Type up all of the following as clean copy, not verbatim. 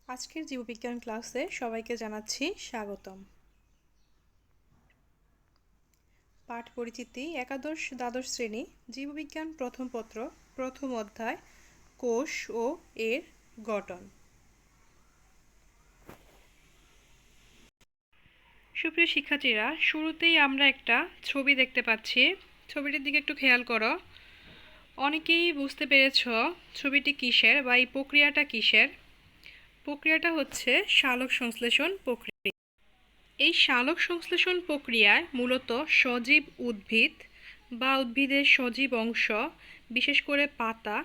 আজকের জীববিজ্ঞান ক্লাসে সবাইকে জানাচ্ছি স্বাগতম। পাঠ পরিচিতি একাদশ দ্বাদশ শ্রেণী জীববিজ্ঞান প্রথম পত্র প্রথম অধ্যায় কোষ ও এর গঠন। সুপ্রিয় শিক্ষার্থীরা, শুরুতেই আমরা একটা ছবি দেখতে পাচ্ছি। ছবিটির দিকে একটু খেয়াল করো। অনেকেই বুঝতে পেরেছ ছবিটি কিসের বা এই প্রক্রিয়াটা কিসের। প্রক্রিয়াটা হচ্ছে সালোক সংশ্লেষণ প্রক্রিয়া। এই সালোক সংশ্লেষণ প্রক্রিয়ায় মূলত সজীব উদ্ভিদ বা উদ্ভিদের সজীব অংশ, বিশেষ করে পাতা,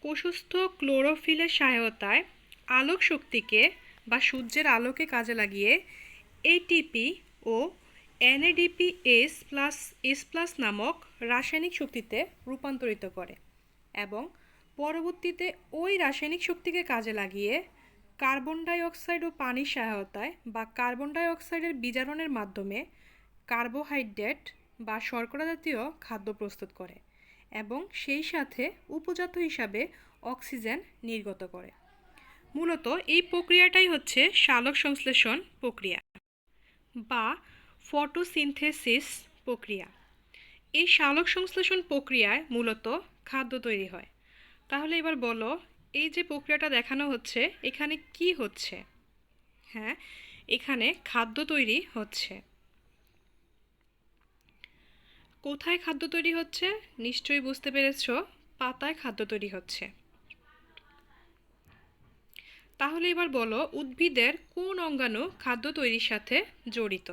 কোষস্থ ক্লোরোফিলের সহায়তায় আলোক শক্তিকে বা সূর্যের আলোকে কাজে লাগিয়ে এটিপি ও এনএডিপি এস প্লাস নামক রাসায়নিক শক্তিতে রূপান্তরিত করে এবং পরবর্তীতে ওই রাসায়নিক শক্তিকে কাজে লাগিয়ে কার্বন ডাই অক্সাইড ও পানির সহায়তায় বা কার্বন ডাই অক্সাইডের বিজারণের মাধ্যমে কার্বোহাইড্রেট বা শর্করা জাতীয় খাদ্য প্রস্তুত করে এবং সেই সাথে উপজাত হিসাবে অক্সিজেন নির্গত করে। মূলত এই প্রক্রিয়াটাই হচ্ছে সালোক সংশ্লেষণ প্রক্রিয়া বা ফটোসিনথেসিস প্রক্রিয়া। এই সালোক সংশ্লেষণ প্রক্রিয়ায় মূলত খাদ্য তৈরি হয়। তাহলে এবার বলো, এই যে প্রক্রিয়াটা দেখানো হচ্ছে এখানে কি হচ্ছে? হ্যাঁ, এখানে খাদ্য তৈরি হচ্ছে। কোথায় খাদ্য তৈরি হচ্ছে? নিশ্চয়ই বুঝতে পেরেছো, পাতায় খাদ্য তৈরি হচ্ছে। তাহলে এবার বলো, উদ্ভিদের কোন অঙ্গাণু খাদ্য তৈরির সাথে জড়িত?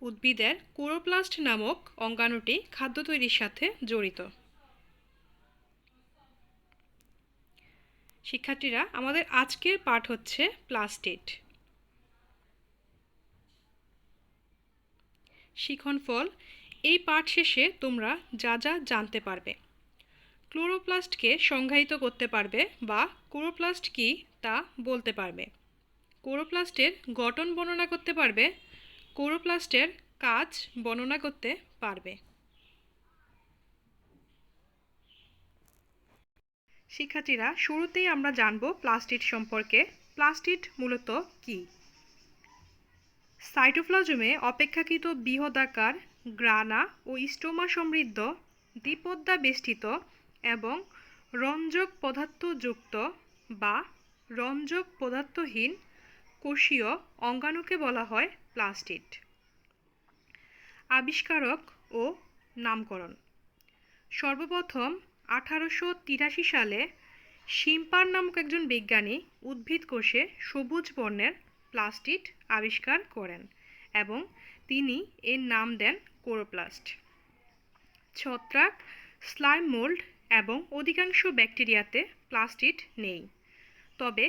উদ্ভিদের ক্লোরোপ্লাস্ট নামক অঙ্গাণুটি খাদ্য তৈরির সাথে জড়িত। শিক্ষার্থীরা, আমাদের আজকের পাঠ হচ্ছে প্লাস্টিড। শিখনফল, এই পাঠ শেষে তোমরা যা যা জানতে পারবে: ক্লোরোপ্লাস্টকে সংজ্ঞায়িত করতে পারবে বা ক্লোরোপ্লাস্ট কী তা বলতে পারবে, ক্লোরোপ্লাস্টের গঠন বর্ণনা করতে পারবে, ক্লোরোপ্লাস্টের কাজ বর্ণনা করতে পারবে। শিক্ষার্থীরা, শুরুতেই আমরা জানব প্লাস্টিড সম্পর্কে। প্লাস্টিড মূলত কী? সাইটোপ্লাজমে অপেক্ষাকৃত বৃহদাকার, গ্রানা ও স্টোমা সমৃদ্ধ, দ্বিপদ্মা বেষ্টিত এবং রঞ্জক পদার্থযুক্ত বা রঞ্জক পদার্থহীন কোষীয় অঙ্গাণুকে বলা হয় প্লাস্টিড। আবিষ্কারক ও নামকরণ: সর্বপ্রথম 1883 সালে শিম্পার নামক একজন বিজ্ঞানী উদ্ভিদ কোষে সবুজ বর্ণের প্লাস্টিড আবিষ্কার করেন এবং তিনি এর নাম দেন ক্লোরোপ্লাস্ট। ছত্রাক, স্লাইম মোল্ড এবং অধিকাংশ ব্যাকটেরিয়াতে প্লাস্টিড নেই, তবে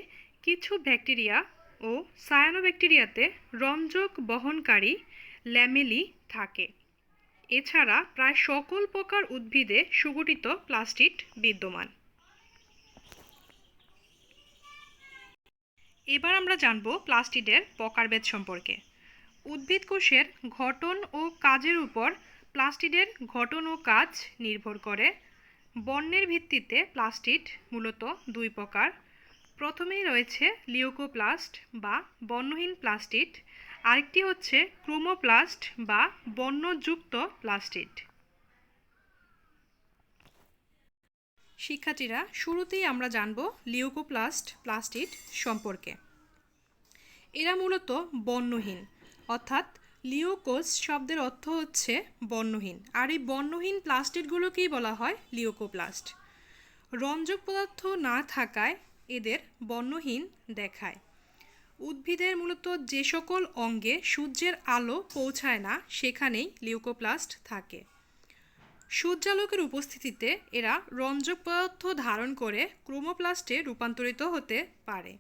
কিছু ব্যাকটেরিয়া ও সায়ানোব্যাকটেরিয়াতে রঞ্জক বহনকারী ল্যামেলি থাকে। এছাড়া প্রায় সকল প্রকার উদ্ভিদে সুগঠিত প্লাস্টিড বিদ্যমান। এবার আমরা জানব প্লাস্টিডের প্রকারভেদ সম্পর্কে। উদ্ভিদ কোষের গঠন ও কাজের উপর প্লাস্টিডের গঠন ও কাজ নির্ভর করে। বর্ণের ভিত্তিতে প্লাস্টিড মূলত দুই প্রকার। প্রথমেই রয়েছে লিউকোপ্লাস্ট বা বর্ণহীন প্লাস্টিড, আরেকটি হচ্ছে ক্রোমোপ্লাস্ট বা বর্ণযুক্ত প্লাস্টিড। শিক্ষার্থীরা, শুরুতেই আমরা জানব লিউকোপ্লাস্ট প্লাস্টিড সম্পর্কে। এরা মূলত বর্ণহীন, অর্থাৎ লিউকোস শব্দের অর্থ হচ্ছে বর্ণহীন, আর এই বর্ণহীন প্লাস্টিডগুলোকেই বলা হয় লিউকোপ্লাস্ট। রঞ্জক পদার্থ না থাকায় এদের বর্ণহীন দেখায়। উদ্ভিদের মূলত যে সকল অঙ্গে সূর্যের আলো পৌঁছায় না সেখানেই লিউকোপ্লাস্ট থাকে। সূর্যালোকের উপস্থিতিতে এরা রঞ্জক পদার্থ ধারণ করে ক্রোমোপ্লাস্টে রূপান্তরিত হতে পারে।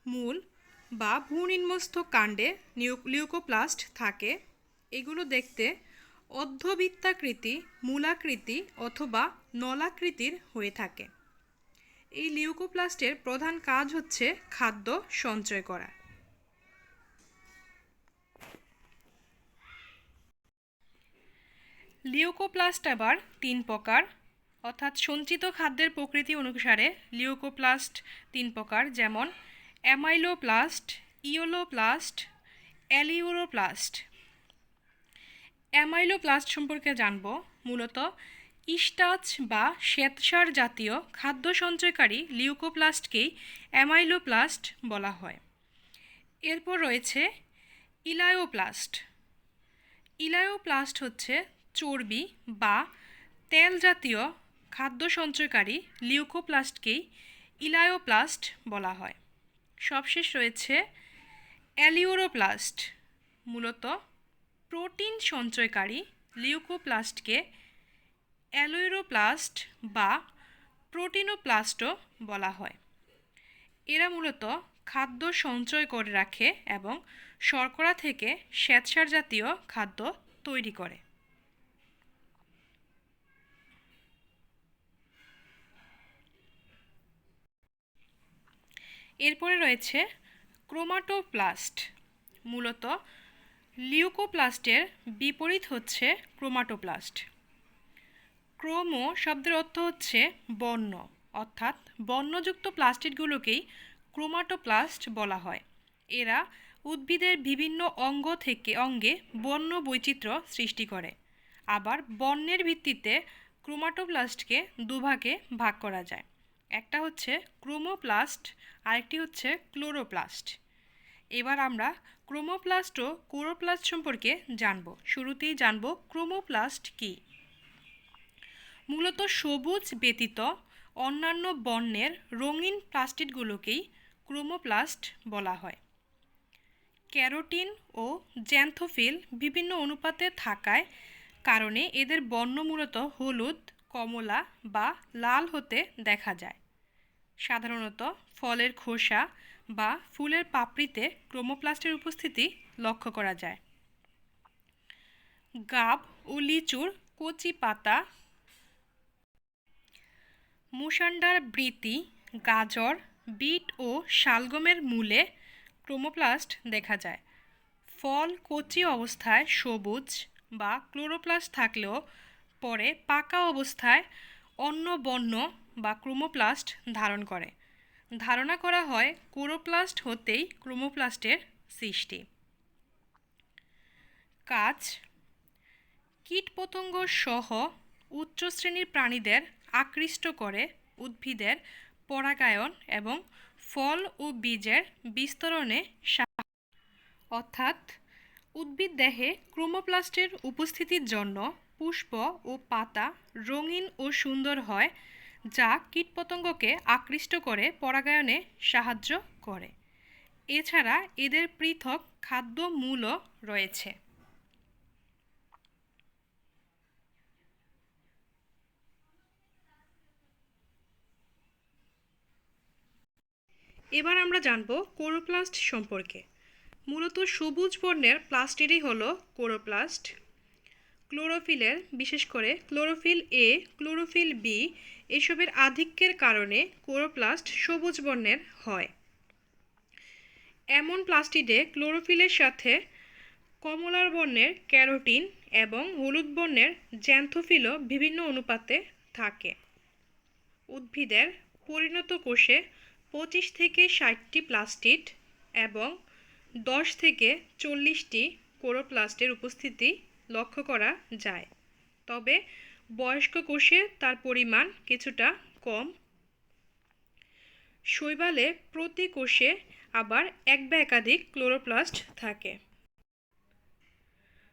মূল বা ভূনিম্নস্থ কাণ্ডে লিউকোপ্লাস্ট থাকে। এগুলো দেখতে অর্ধবৃত্তাকৃতি, মূলাকৃতি অথবা নলাকৃতির হয়ে থাকে। এই লিউকোপ্লাস্টের প্রধান কাজ হচ্ছে খাদ্য সঞ্চয় করা। লিউকোপ্লাস্ট আবার তিন প্রকার, অর্থাৎ সঞ্চিত খাদ্যের প্রকৃতি অনুসারে লিউকোপ্লাস্ট 3 প্রকার, যেমন অ্যামাইলোপ্লাস্ট, ইওলোপ্লাস্ট, অ্যালিউরোপ্লাস্ট। অ্যামাইলোপ্লাস্ট সম্পর্কে জানব। মূলত স্টার্চ বা শ্বেতসার জাতীয় খাদ্য সঞ্চয়কারী লিউকোপ্লাস্টকেই অ্যামাইলোপ্লাস্ট বলা হয়। এরপর রয়েছে ইলায়োপ্লাস্ট। ইলায়োপ্লাস্ট হচ্ছে চর্বি বা তেল জাতীয় খাদ্য সঞ্চয়কারী লিউকোপ্লাস্টকেই ইলায়োপ্লাস্ট বলা হয়। সবশেষ রয়েছে অ্যালিউরোপ্লাস্ট। মূলত প্রোটিন সঞ্চয়কারী লিউকোপ্লাস্টকে অ্যালিউরোপ্লাস্ট বা প্রোটিনোপ্লাস্টও বলা হয়। এরা মূলত খাদ্য সঞ্চয় করে রাখে এবং শর্করা থেকে শ্বেতসার জাতীয় খাদ্য তৈরি করে। এরপরে রয়েছে ক্রোমাটোপ্লাস্ট। মূলত লিউকোপ্লাস্টের বিপরীত হচ্ছে ক্রোমাটোপ্লাস্ট। ক্রোমো শব্দের অর্থ হচ্ছে বর্ণ, অর্থাৎ বর্ণযুক্ত প্লাস্টিডগুলোকেই ক্রোমাটোপ্লাস্ট বলা হয়। এরা উদ্ভিদের বিভিন্ন অঙ্গে বর্ণ বৈচিত্র্য সৃষ্টি করে। আবার বর্ণের ভিত্তিতে ক্রোমাটোপ্লাস্টকে দুভাগে ভাগ করা যায়। একটা হচ্ছে ক্রোমোপ্লাস্ট, আরেকটি হচ্ছে ক্লোরোপ্লাস্ট। এবার আমরা ক্রোমোপ্লাস্ট ও ক্লোরোপ্লাস্ট সম্পর্কে জানব। শুরুতেই জানব ক্রোমোপ্লাস্ট কী। মূলত সবুজ ব্যতীত অন্যান্য বর্ণের রঙিন প্লাস্টিডগুলোকেই ক্রোমোপ্লাস্ট বলা হয়। ক্যারোটিন ও জ্যান্থোফিল বিভিন্ন অনুপাতে থাকায় কারণে এদের বর্ণ মূলত হলুদ, কমলা বা লাল হতে দেখা যায়। সাধারণত ফলের খোসা বা ফুলের পাপড়িতে ক্রোমোপ্লাস্টের উপস্থিতি লক্ষ্য করা যায়। গাব ও লিচুর কচি পাতা, মুসান্ডার বৃতি, গাজর, বিট ও শালগমের মূলে ক্রোমোপ্লাস্ট দেখা যায়। ফল কচি অবস্থায় সবুজ বা ক্লোরোপ্লাস্ট থাকলেও পরে পাকা অবস্থায় অন্য বর্ণ বা ক্রোমোপ্লাস্ট ধারণ করে। ধারণা করা হয় ক্লোরোপ্লাস্ট হতেই ক্রোমোপ্লাস্টের সৃষ্টি। কাজ: কীটপতঙ্গ সহ উচ্চ শ্রেণীর প্রাণীদের আকৃষ্ট করে উদ্ভিদের পরাগায়ন এবং ফল ও বীজের বিস্তরণে অর্থাৎ উদ্ভিদ দেহে ক্রোমোপ্লাস্টের উপস্থিতির জন্য পুষ্প ও পাতা রঙিন ও সুন্দর হয়, যা কীটপতঙ্গকে আকৃষ্ট করে পরাগায়নে সাহায্য করে। এছাড়া এদের পৃথক খাদ্য মূলও রয়েছে। এবার আমরা জানব ক্লোরোপ্লাস্ট সম্পর্কে। মূলত সবুজ বর্ণের প্লাস্টিডই হলো ক্লোরোপ্লাস্ট। ক্লোরোফিলের, বিশেষ করে ক্লোরোফিল এ, ক্লোরোফিল বি এসবের আধিক্যের কারণে ক্লোরোপ্লাস্ট সবুজ বর্ণের হয়। এমন প্লাস্টিডে ক্লোরোফিলের সাথে কমলার বর্ণের ক্যারোটিন এবং হলুদ বর্ণের জ্যান্থোফিলও বিভিন্ন অনুপাতে থাকে। উদ্ভিদের পরিণত কোষে 25 থেকে 60টি প্লাস্টিড এবং 10 থেকে 40টি ক্লোরোপ্লাস্টের উপস্থিতি লক্ষ্য করা যায়। তবে বয়স্ক কোষে তার পরিমাণ কিছুটা কম। শৈবালে প্রতি কোষে আবার এক বা একাধিক ক্লোরোপ্লাস্ট থাকে।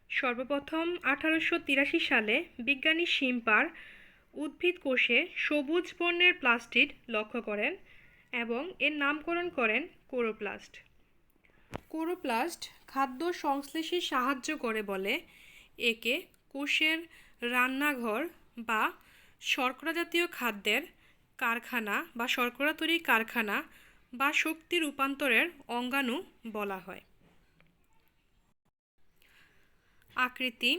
সর্বপ্রথম 1883 সালে বিজ্ঞানী শিম্পার উদ্ভিদ কোষে সবুজ বর্ণের প্লাস্টিড লক্ষ্য করেন এবং এর নামকরণ করেন ক্লোরোপ্লাস্ট। ক্লোরোপ্লাস্ট খাদ্য সংশ্লেষে সাহায্য করে বলে একে কোষের রান্নাঘর বা শর্করা জাতীয় খাদ্যের কারখানা বা শর্করা তৈরির কারখানা বা শক্তি রূপান্তরের অঙ্গাণু বলা হয়। আকৃতি: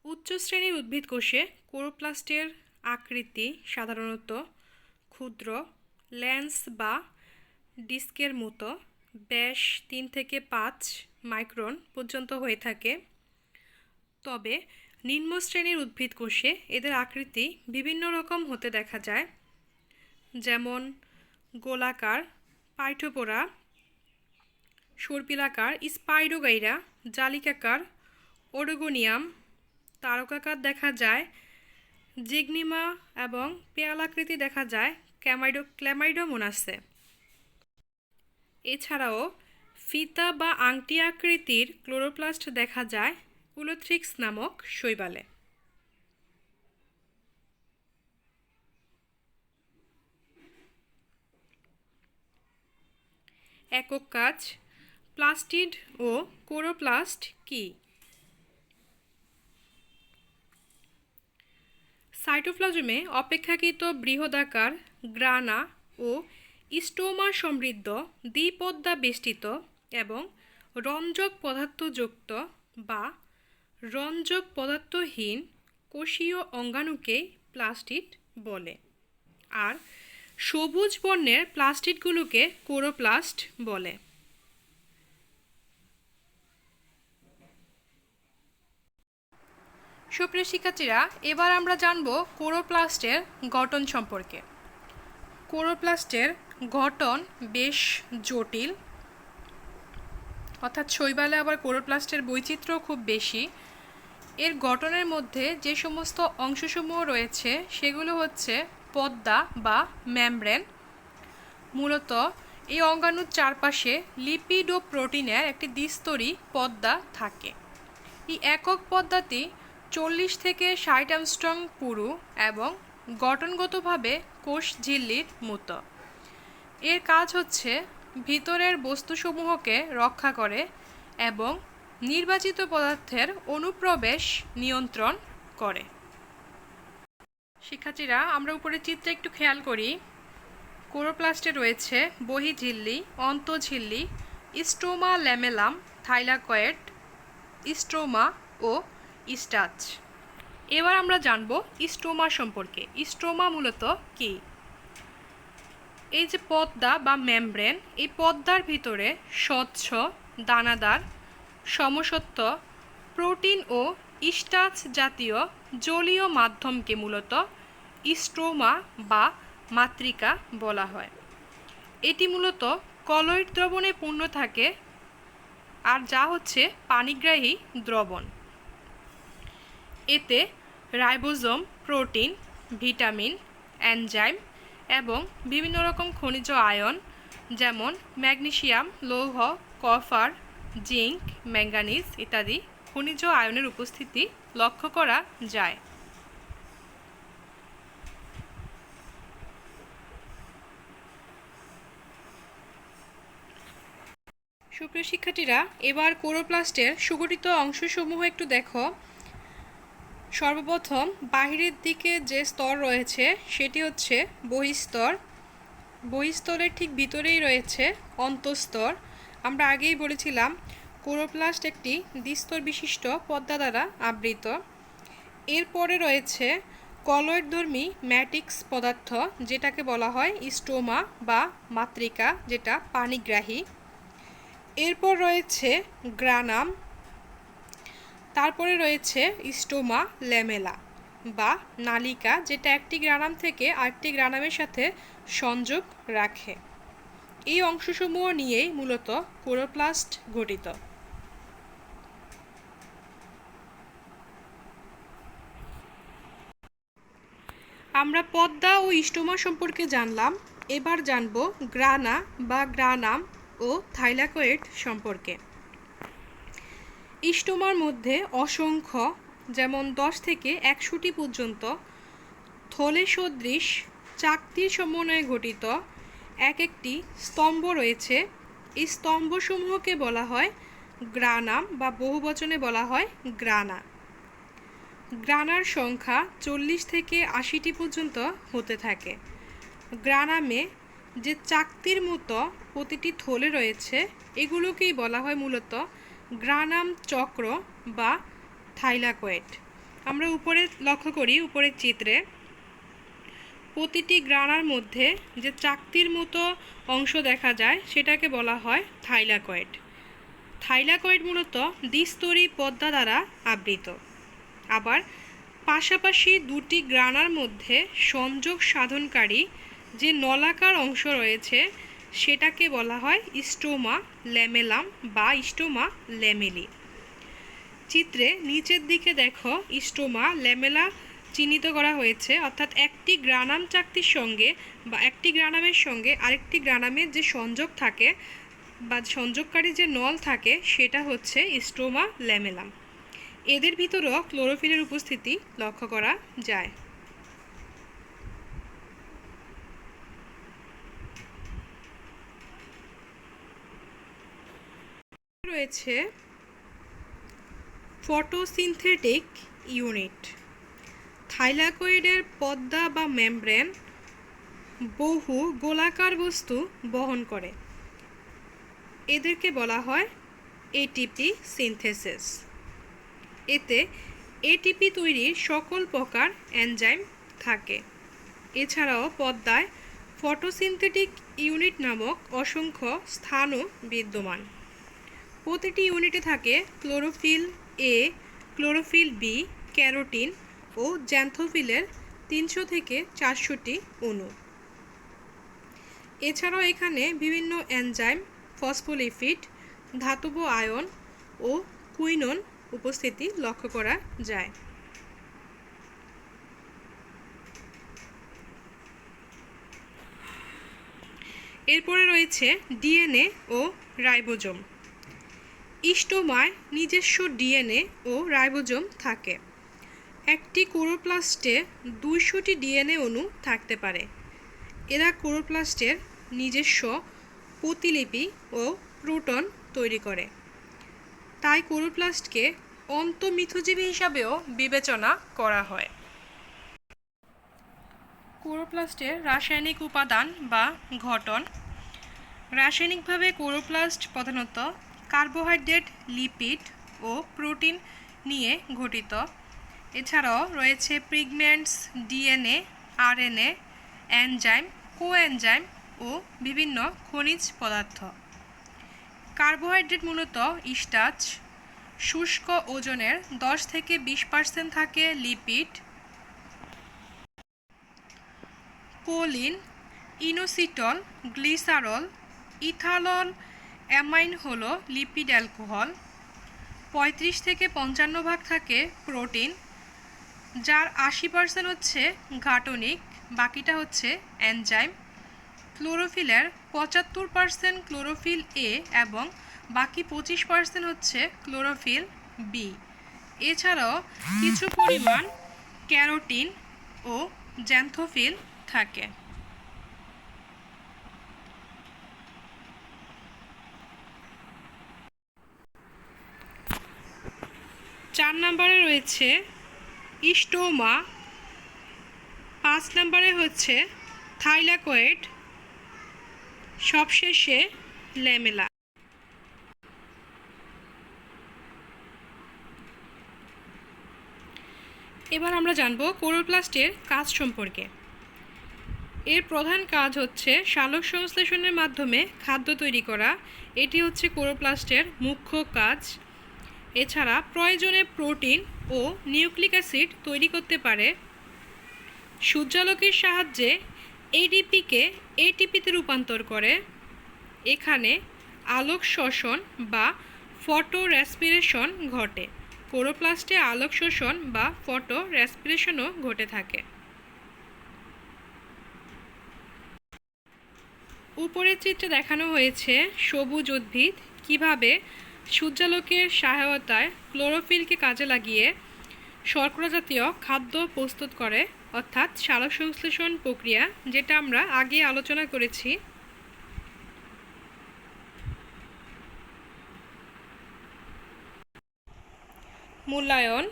উচ্চ শ্রেণীর উদ্ভিদ কোষে ক্লোরোপ্লাস্টের আকৃতি সাধারণত ক্ষুদ্র, লেন্স বা ডিস্কের মতো, ব্যাস 3 থেকে 5 মাইক্রন পর্যন্ত হয়ে থাকে। তবে নিম্ন শ্রেণীর উদ্ভিদ কোষে এদের আকৃতি বিভিন্ন রকম হতে দেখা যায়, যেমন গোলাকার, পাইটোপোরা, সর্পিলাকার, স্পাইরোগাইরা, জালিকাকার, ওরোগোনিয়াম, তারকাকার দেখা যায়, জিগনিমা এবং পেয়ালাকৃতি দেখা যায় ক্ল্যামাইডোমোনাসে। এছাড়াও ফিতা বা আংটি আকৃতির ক্লোরোপ্লাস্ট দেখা যায় উলোথ্রিক্স নামক শৈবালে। একক কাজ, প্লাস্টিড ও কোরোপ্লাস্ট কি? সাইটোপ্লাজমে অপেক্ষাকৃত বৃহদাকার গ্রানা ও স্টোমা সমৃদ্ধ দ্বিপদ্মা বেষ্টিত এবং রঞ্জক পদার্থযুক্ত বা রঞ্জক পদার্থহীন কোষীয় অঙ্গাণুকেই প্লাস্টিড বলে, আর সবুজ বর্ণের প্লাস্টিডগুলোকে কোরোপ্লাস্ট বলে। সুপ্রিয় শিক্ষার্থীরা, এবার আমরা জানব কোরোপ্লাস্টের গঠন সম্পর্কে। কোরোপ্লাস্টের গঠন বেশ জটিল, অর্থাৎ শৈবালে আবার কোরোপ্লাস্টের বৈচিত্র্য খুব বেশি। এর গঠনের মধ্যে যে সমস্ত অংশসমূহ রয়েছে সেগুলো হচ্ছে পর্দা বা মেমব্রেন। মূলত এই অঙ্গাণুর চারপাশে লিপিড ও প্রোটিনের একটি দ্বিস্তরী পর্দা থাকে। এই একক পর্দাটি 40 থেকে 60 অ্যাংস্ট্রম পুরু এবং গঠনগতভাবে কোষ ঝিল্লির মতো। এর কাজ হচ্ছে ভিতরের বস্তুসমূহকে রক্ষা করে এবং নির্বাচিত পদার্থের অনুপ্রবেশ নিয়ন্ত্রণ করে। শিক্ষার্থীরা, আমরা উপরে চিত্রে একটু খেয়াল করি। কোরোপ্লাস্টে রয়েছে বহিঝিল্লি, অন্তঃঝিল্লি, স্ট্রোমা, ল্যামেলাম, থাইলাকয়েড, স্ট্রোমা ও স্টাচ। এবার আমরা জানব স্ট্রোমা সম্পর্কে। স্ট্রোমা মূলত কি? এই যে পর্দা বা মেমব্রেন, এই পর্দার ভিতরে স্বচ্ছ, দানাদার, সমসত্ব প্রোটিন ও স্টাচ জাতীয় জলীয় মাধ্যমকে মূলত স্ট্রোমা বা মাতৃকা বলা হয়। এটি মূলত কলয়েড দ্রবণে পূর্ণ থাকে, আর যা হচ্ছে পানিগ্রাহী দ্রবণ। এতে রাইবোজোম, প্রোটিন, ভিটামিন, এনজাইম এবং বিভিন্ন রকম খনিজ আয়ন যেমন ম্যাগনেসিয়াম, লৌহ, কপার, জিঙ্ক, ম্যাঙ্গানিজ ইত্যাদি খনিজ আয়নের উপস্থিতি লক্ষ্য করা যায়। সুপ্রিয় শিক্ষার্থীরা, এবার কোরোপ্লাস্টের সুগঠিত অংশসমূহ একটু দেখো। সর্বপ্রথম বাহিরের দিকে যে স্তর রয়েছে সেটি হচ্ছে বহিস্তর। বহিস্তরের ঠিক ভিতরেই রয়েছে অন্তঃস্তর। আমরা আগেই বলেছিলাম কোরোপ্লাস্ট একটি দ্বিস্তর বিশিষ্ট পর্দা দ্বারা আবৃত। এরপরে রয়েছে কলয়েডধর্মী ম্যাট্রিক্স পদার্থ, যেটাকে বলা হয় স্ট্রোমা বা মাতৃকা, যেটা পানিগ্রাহী। এরপর রয়েছে গ্রানাম, তারপরে রয়েছে স্টোমা ল্যামেলা বা নালিকা, যেটা একটি গ্রানাম থেকে আরেকটি গ্রানামের সাথে সংযোগ রাখে। এই অংশসমূহ নিয়েই মূলত কোরোপ্লাস্ট গঠিত। আমরা পর্দা ও স্টোমা সম্পর্কে জানলাম। এবার জানব গ্রানা বা গ্রানাম ও থাইলাকয়েড সম্পর্কে। স্টোমার মধ্যে অসংখ্য, যেমন 10 থেকে 100টি পর্যন্ত থলে সদৃশ চাকতির সমন্বয়ে গঠিত এক একটি স্তম্ভ রয়েছে। এই স্তম্ভসমূহকে বলা হয় গ্রানাম বা বহুবচনে বলা হয় গ্রানা। গ্রানার সংখ্যা 40 থেকে 80টি পর্যন্ত হতে থাকে। গ্রানামে যে চাকতির মতো প্রতিটি থলে রয়েছে এগুলোকেই বলা হয় মূলত গ্রানাম চক্র বা থাইলাকয়েড। আমরা উপরে লক্ষ্য করি, উপরের চিত্রে প্রতিটি গ্রানার মধ্যে যে চাকতির মতো অংশ দেখা যায় সেটাকে বলা হয় থাইলাকয়েড। থাইলাকয়েড মূলত দ্বিস্তরী পর্দা দ্বারা আবৃত। আবার পাশাপাশি দুটি গ্রানার মধ্যে সংযোগ সাধনকারী যে নলাকার অংশ রয়েছে সেটাকে বলা হয় স্টোমা ল্যামেলাম বা স্টোমা ল্যামেলি। চিত্রে নিচের দিকে দেখো স্টোমা ল্যামেলা চিহ্নিত করা হয়েছে, অর্থাৎ একটি গ্রানাম চাকতির সঙ্গে বা একটি গ্রানামের সঙ্গে আরেকটি গ্রানামের যে সংযোগ থাকে বা সংযোগকারী যে নল থাকে সেটা হচ্ছে স্টোমা ল্যামেলাম। এদের ভিতরেও ক্লোরোফিলের উপস্থিতি লক্ষ্য করা যায়। রয়েছে ফটোসিনথেটিক ইউনিট। থাইলাকয়েডের পর্দা বা মেমব্রেন বহু গোলাকার বস্তু বহন করে, এদেরকে বলা হয় এটিপি সিনথেসিস। এতে এটিপি তৈরির সকল প্রকার এনজাইম থাকে। এছাড়াও পর্দায় ফটোসিনথেটিক ইউনিট নামক অসংখ্য স্থানও বিদ্যমান। প্রতিটি ইউনিটে থাকে chlorophyll A, chlorophyll B, carotene ও জ্যান্থোফিলের 300 থেকে 400টি অণু। এছাড়াও এখানে বিভিন্ন এনজাইম, ফসফোলিপিড, ধাতব আয়ন ও কুইনন উপস্থিতি লক্ষ্য করা যায়। এরপরে রয়েছে ডিএনএ ও রাইবোজোম। স্টোমায় নিজস্ব ডিএনএ ও রাইবোজোম থাকে। একটি ক্লোরোপ্লাস্টে 200টি ডিএনএ অণু থাকতে পারে। এরা ক্লোরোপ্লাস্টের নিজস্ব প্রতিলিপি ও প্রোটন তৈরি করে। তাই ক্লোরোপ্লাস্টকে অন্তঃমিথজীবী হিসাবেও বিবেচনা করা হয়। ক্লোরোপ্লাস্টের রাসায়নিক উপাদান বা গঠন। রাসায়নিকভাবে ক্লোরোপ্লাস্ট প্রধানত কার্বোহাইড্রেট, লিপিড ও প্রোটিন নিয়ে গঠিত। এছাড়াও রয়েছে pigments, DNA, RNA, enzyme, coenzyme ও বিভিন্ন খনিজ পদার্থ। কার্বোহাইড্রেট মূলত স্টার্চ, শুষ্ক ওজনের 10 থেকে 20% থাকে lipid. Choline, inositol, glycerol, ethanol, amine হলো লিপিড অ্যালকোহল। 35 থেকে 55% থাকে প্রোটিন, যার 80% হচ্ছে গাঠনিক, বাকিটা হচ্ছে এনজাইম। ক্লোরোফিলের 75% ক্লোরোফিল এ এবং বাকি 25% হচ্ছে ক্লোরোফিল বি। এছাড়াও কিছু পরিমাণ ক্যারোটিন ও জ্যান্থোফিল থাকে। 4 নম্বরে রয়েছে স্টোমা, 5 নম্বরে হচ্ছে থাইলাকয়েড, সবশেষে ল্যামেলা। এবার আমরা জানব ক্লোরোপ্লাস্টের কাজ সম্পর্কে। এর প্রধান কাজ হচ্ছে সালোক সংশ্লেষণের মাধ্যমে খাদ্য তৈরি করা। এটি হচ্ছে ক্লোরোপ্লাস্টের মুখ্য কাজ। এছাড়া প্রয়োজনে প্রোটিন ও নিউক্লিক অ্যাসিড তৈরি করতে পারে। সূর্যালোকের সাহায্যে এডিপিকে এটিপিতে রূপান্তর করে। এখানে আলোক শোষণ বা ফটো রেসপিরেশন ঘটে। ক্লোরোপ্লাস্টে আলোক শোষণ বা ফটো রেসপিরেশনও ঘটে থাকে। উপরের চিত্রে দেখানো হয়েছে সবুজ উদ্ভিদ কিভাবে সূর্যালোকের সহায়তায় ক্লোরোফিলকে কাজে লাগিয়ে শর্করা জাতীয় খাদ্য প্রস্তুত করে, অর্থাৎ সালোক সংশ্লেষণ প্রক্রিয়া, যেটা আমরা আগে আলোচনা করেছি। মূল্যায়ন।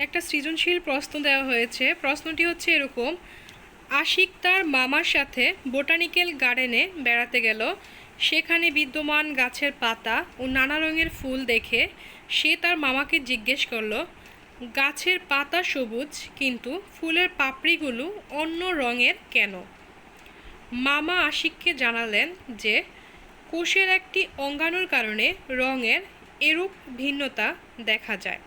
একটা সৃজনশীল প্রশ্ন দেওয়া হয়েছে। প্রশ্নটি হচ্ছে এরকম: আশিক তার মামার সাথে বোটানিক্যাল গার্ডেনে বেড়াতে গেল। সেখানে বিদ্যমান গাছের পাতা ও নানা রঙের ফুল দেখে সে তার মামাকে জিজ্ঞেস করলো, গাছের পাতা সবুজ কিন্তু ফুলের পাপড়িগুলো অন্য রঙের কেন? মামা আশিককে জানালেন যে কোষের একটি অঙ্গাণুর কারণে রঙের এরূপ ভিন্নতা দেখা যায়।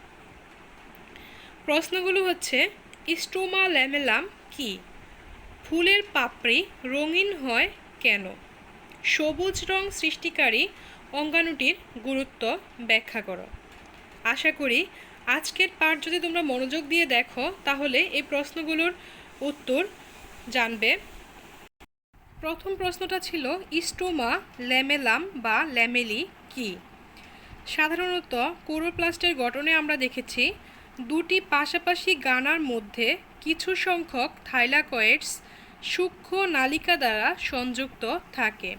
প্রশ্নগুলো হচ্ছে, স্টোমা ল্যামেলাম কি? ফুলের পাপড়ি রঙিন হয় কেন? সবুজ রং সৃষ্টিকারী অঙ্গাণুটির গুরুত্ব ব্যাখ্যা করো। আশা করি আজকের পাঠ যদি তোমরা মনোযোগ দিয়ে দেখো তাহলে এই প্রশ্নগুলোর উত্তর জানবে। প্রথম প্রশ্নটা ছিল স্টোমা ল্যামেলাম বা ল্যামেলি কি? সাধারণত ক্লোরোপ্লাস্টের গঠনে আমরা দেখেছি দুটি পাশাপাশি গানার মধ্যে কিছু সংখ্যক থাইলাকয়েডস সূক্ষ্ম নালিকা দ্বারা সংযুক্ত থাকে।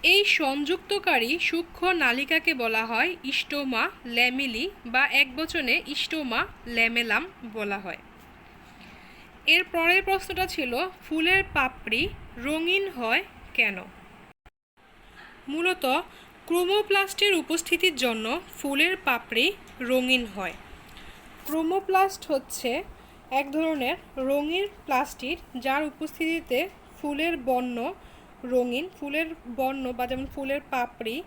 এই সংযুক্তকারী সূক্ষ্ম নালিকাকে বলা হয় স্টোমা ল্যামেলি বা একবচনে স্টোমা ল্যামেলাম বলা হয়। এর পরের প্রশ্নটা ছিল ফুলের পাপড়ি রঙিন হয় কেন? মূলত ক্রোমোপ্লাস্টের উপস্থিতির জন্য ফুলের পাপড়ি রঙিন হয়। ক্রোমোপ্লাস্ট হচ্ছে এক ধরনের রঙিন প্লাস্টিড যার উপস্থিতিতে ফুলের বর্ণ রঙিন, ফুলের বর্ণ বা যেমন ফুলের পাপড়ি,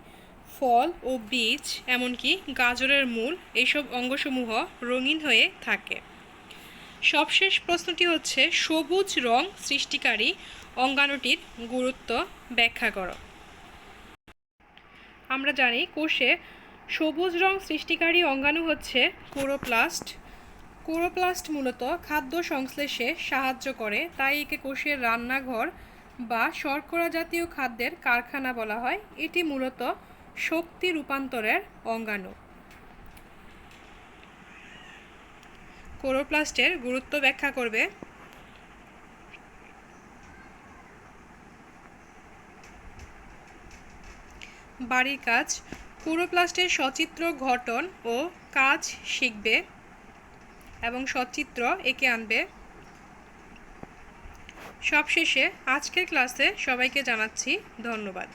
ফল ও বীজ এমনকি গাজরের মূল এইসব অঙ্গসমূহ রঙিন হয়ে থাকে। সবশেষ প্রশ্নটি হচ্ছে সবুজ রং সৃষ্টিকারী অঙ্গাণুটির গুরুত্ব ব্যাখ্যা করো। আমরা জানি কোষে সবুজ রং সৃষ্টিকারী অঙ্গাণু হচ্ছে ক্লোরোপ্লাস্ট। ক্লোরোপ্লাস্ট মূলত খাদ্য সংশ্লেষে সাহায্য করে, তাই একে কোষের রান্নাঘর বা শর্করা জাতীয় খাদ্যের কারখানা বলা হয়। এটি মূলত শক্তি রূপান্তরের অঙ্গাণু। ক্লোরোপ্লাস্টের গুরুত্ব ব্যাখ্যা করবে। বাড়ির কাজ, ক্লোরোপ্লাস্টের সচিত্র গঠন ও কাজ শিখবে এবং সচিত্র এঁকে আনবে। সবশেষে আজকের ক্লাসে সবাইকে জানাচ্ছি ধন্যবাদ।